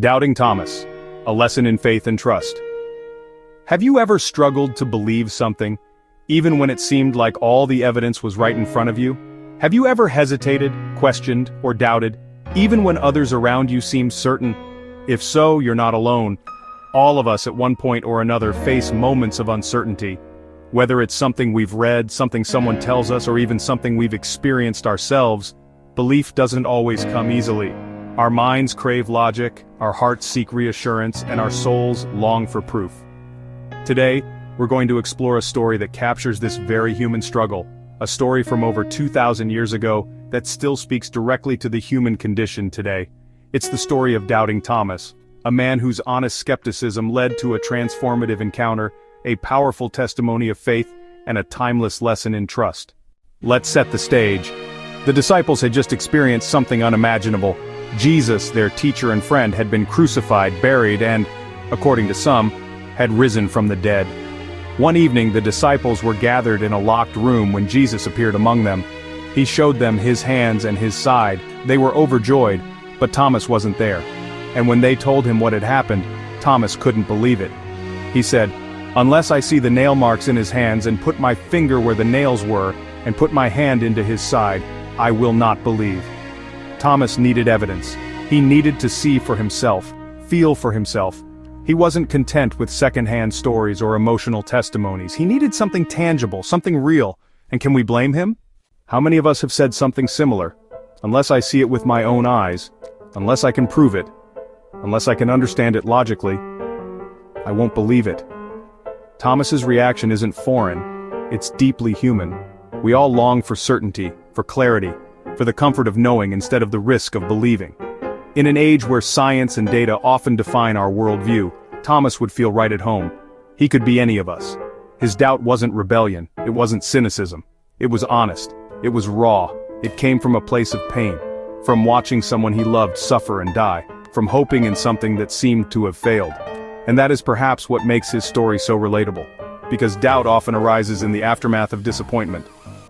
Doubting Thomas, a lesson in faith and trust. Have you ever struggled to believe something, even when it seemed like all the evidence was right in front of you? Have you ever hesitated, questioned, or doubted, even when others around you seemed certain? If so, you're not alone. All of us at one point or another face moments of uncertainty. Whether it's something we've read, something someone tells us, or even something we've experienced ourselves, belief doesn't always come easily. Our minds crave logic, our hearts seek reassurance, and our souls long for proof. Today, we're going to explore a story that captures this very human struggle, a story from over 2,000 years ago that still speaks directly to the human condition today. It's the story of Doubting Thomas, a man whose honest skepticism led to a transformative encounter, a powerful testimony of faith, and a timeless lesson in trust. Let's set the stage. The disciples had just experienced something unimaginable. Jesus, their teacher and friend, had been crucified, buried, and, according to some, had risen from the dead. One evening, the disciples were gathered in a locked room when Jesus appeared among them. He showed them his hands and his side. They were overjoyed, but Thomas wasn't there. And when they told him what had happened, Thomas couldn't believe it. He said, "Unless I see the nail marks in his hands and put my finger where the nails were, and put my hand into his side, I will not believe." Thomas needed evidence. He needed to see for himself, feel for himself. He wasn't content with second-hand stories or emotional testimonies. He needed something tangible, something real. And can we blame him? How many of us have said something similar? Unless I see it with my own eyes, unless I can prove it, unless I can understand it logically, I won't believe it. Thomas's reaction isn't foreign, it's deeply human. We all long for certainty, for clarity, for the comfort of knowing instead of the risk of believing. In an age where science and data often define our worldview, Thomas would feel right at home. He could be any of us. His doubt wasn't rebellion, it wasn't cynicism. It was honest, it was raw, it came from a place of pain, from watching someone he loved suffer and die, from hoping in something that seemed to have failed. And that is perhaps what makes his story so relatable, because doubt often arises in the aftermath of disappointment,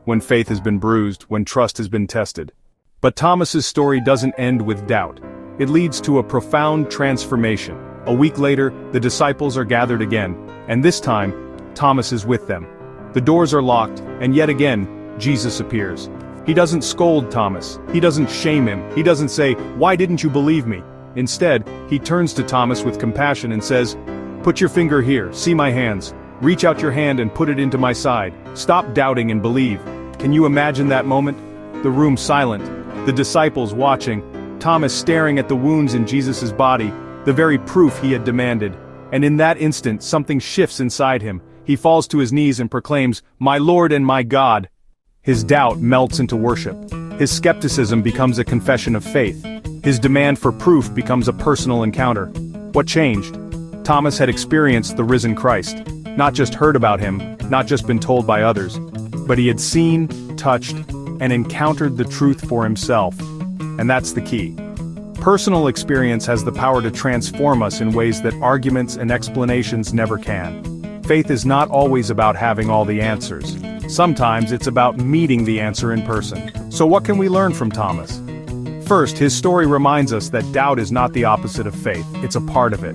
when faith has been bruised, when trust has been tested. But Thomas's story doesn't end with doubt. It leads to a profound transformation. A week later, the disciples are gathered again, and this time, Thomas is with them. The doors are locked, and yet again, Jesus appears. He doesn't scold Thomas. He doesn't shame him. He doesn't say, "Why didn't you believe me?" Instead, he turns to Thomas with compassion and says, "Put your finger here, see my hands. Reach out your hand and put it into my side. Stop doubting and believe." Can you imagine that moment? The room silent, the disciples watching, Thomas staring at the wounds in Jesus' body, the very proof he had demanded. And in that instant, something shifts inside him. He falls to his knees and proclaims, "My Lord and my God." His doubt melts into worship. His skepticism becomes a confession of faith. His demand for proof becomes a personal encounter. What changed? Thomas had experienced the risen Christ. Not just heard about him, not just been told by others, but he had seen, touched, and encountered the truth for himself. And that's the key. Personal experience has the power to transform us in ways that arguments and explanations never can. Faith is not always about having all the answers. Sometimes it's about meeting the answer in person. So what can we learn from Thomas? First, his story reminds us that doubt is not the opposite of faith, it's a part of it.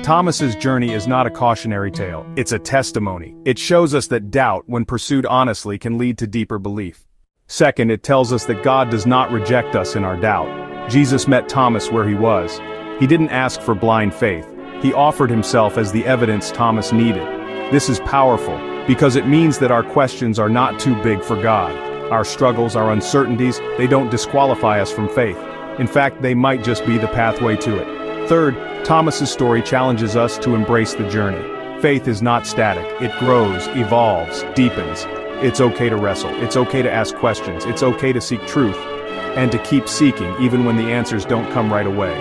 Thomas's journey is not a cautionary tale, it's a testimony. It shows us that doubt, when pursued honestly, can lead to deeper belief. Second, it tells us that God does not reject us in our doubt. Jesus met Thomas where he was. He didn't ask for blind faith. He offered himself as the evidence Thomas needed. This is powerful, because it means that our questions are not too big for God. Our struggles, our uncertainties, they don't disqualify us from faith. In fact, they might just be the pathway to it. Third, Thomas's story challenges us to embrace the journey. Faith is not static. It grows, evolves, deepens. It's okay to wrestle. It's okay to ask questions. It's okay to seek truth. And to keep seeking even when the answers don't come right away.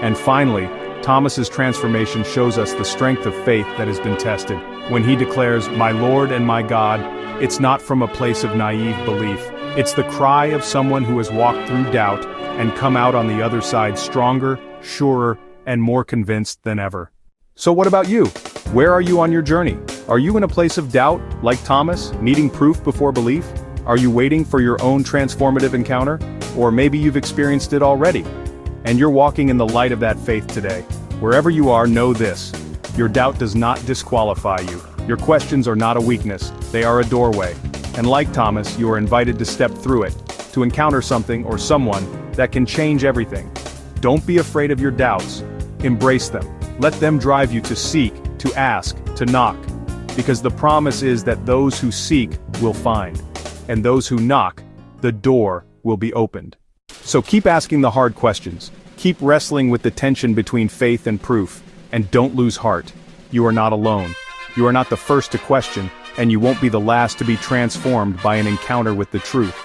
And finally, Thomas's transformation shows us the strength of faith that has been tested. When he declares, "My Lord and my God," it's not from a place of naive belief. It's the cry of someone who has walked through doubt and come out on the other side stronger, surer, and more convinced than ever. So what about you? Where are you on your journey? Are you in a place of doubt, like Thomas, needing proof before belief? Are you waiting for your own transformative encounter? Or maybe you've experienced it already. And you're walking in the light of that faith today. Wherever you are, know this. Your doubt does not disqualify you. Your questions are not a weakness, they are a doorway. And like Thomas, you are invited to step through it, to encounter something or someone that can change everything. Don't be afraid of your doubts. Embrace them. Let them drive you to seek, to ask, to knock. Because the promise is that those who seek will find. And those who knock, the door will be opened. So keep asking the hard questions. Keep wrestling with the tension between faith and proof. And don't lose heart. You are not alone. You are not the first to question, and you won't be the last to be transformed by an encounter with the truth.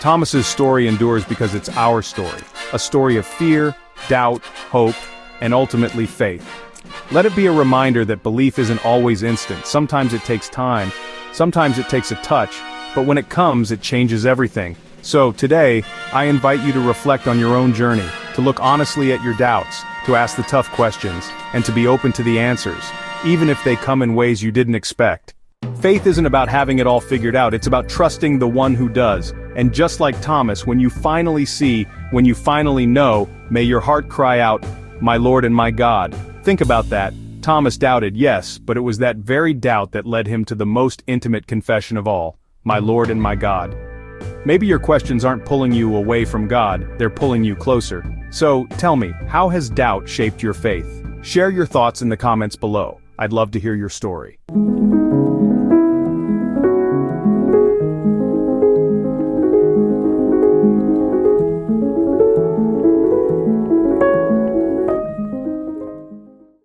Thomas's story endures because it's our story. A story of fear, doubt, hope, and ultimately faith. Let it be a reminder that belief isn't always instant. Sometimes it takes time. Sometimes it takes a touch. But when it comes, it changes everything. So today, I invite you to reflect on your own journey, to look honestly at your doubts, to ask the tough questions, and to be open to the answers, even if they come in ways you didn't expect. Faith isn't about having it all figured out, it's about trusting the one who does. And just like Thomas, when you finally see, when you finally know, may your heart cry out, "My Lord and my God." Think about that. Thomas doubted, yes, but it was that very doubt that led him to the most intimate confession of all, "My Lord and my God." Maybe your questions aren't pulling you away from God, they're pulling you closer. So, tell me, how has doubt shaped your faith? Share your thoughts in the comments below. I'd love to hear your story.